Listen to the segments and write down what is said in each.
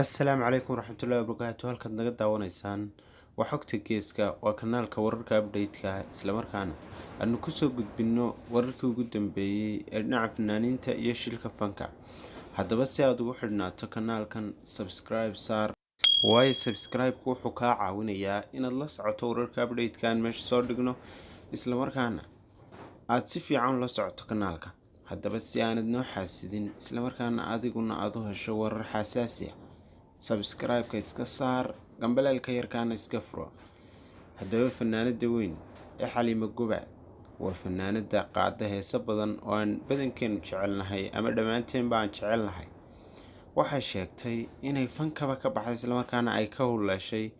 Assalaamu calaykum waraxmatullaahi wabarakaatuh. Halkaad naga daawanaysaan waa xogta geeska, waa kanaalka wararka update-ka isla markaana aanu ku soo gudbinno wararkii ugu dambeeyay ee dhinaca fanaaniinta iyo shilka fanka. Haddaba si aad ugu xidhnaato kanaalkan, subscribe saar. Waayo subscribe-ku wuxuu kaa caawinayaa inaad la socoto wararka update-ka aan meesha soo dhigno, isla markaana aad si fiican la socoto kanaalka. Haddaba si aanad noo xaasidin, isla markaana adiguna aad u hesho warar xasaasi ah, subscribe-ka iska saar, gambaleelka yarkaana iska furo. Haddaba fanaanada weyn ee Xaliimo Gobaad waa fanaanada qaada heeso badan oo aan badankeenu jecelnahay ama dhammaanteen baan jecelnahay. Waxay sheegtay inay fankaba ka baxday, isla markaana ay ka howlashay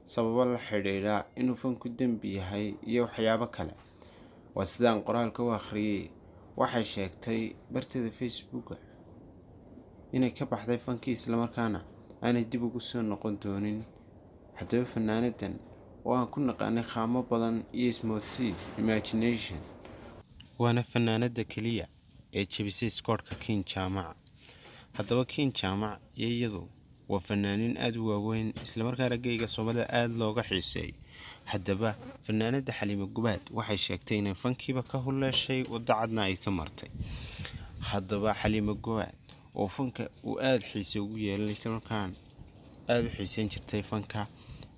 sababo la xiriira inuu fanku dembi yahay iyo waxyaabo kale. Waa sidaan qoraalka u akhriyay. Waxay sheegtay barteeda Facebook inay ka baxday fankii, isla markaana aanay dib ugu soo noqon doonin. Haddaba fanaanadan oo aan ku naqaanay qaamo badan iyo ismoodsiis imagination, waana fanaanada keliya ee jebisay iskoodhka King Jaamac. Haddaba King Jaamac iyo iyadu waa fanaaniin aad u waaweyn, isla markaana geyga Soomaalida aad looga xiiseeyo. Haddaba fanaanada Xaliimo Gobaad waxay sheegtay inay fankiiba ka howlashay, waddo cadna ay ka martay. Haddaba Xaliimo Gobaad oo fanka uu aad xiise ugu yeelay, isla markaana aad u xiiseyn jirtay fanka,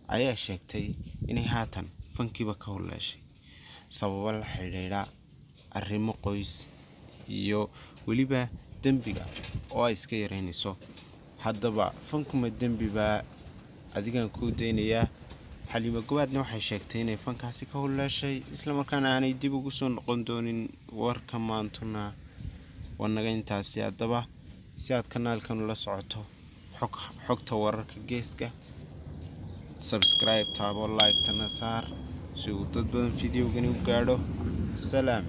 ayaa sheegtay inay haatan fankiiba ka howlashay sababo la xiriira arrimo qoys iyo weliba dembiga oo ay iska yareynayso. Haddaba fankuma dembi baa? Adigaan kuu daynayaa. Xaliimo Gobaadna waxay sheegtay inay fankaasi ka howlashay, isla markaana aanay dib ugu soo noqon doonin. Warka maantuna waa naga intaasi. Haddaba si aad kanaalkan ula socoto xogta wararka geeska, subscribe taabo, like tana saar si uu dad badan fideogani u gaadho. Salaam.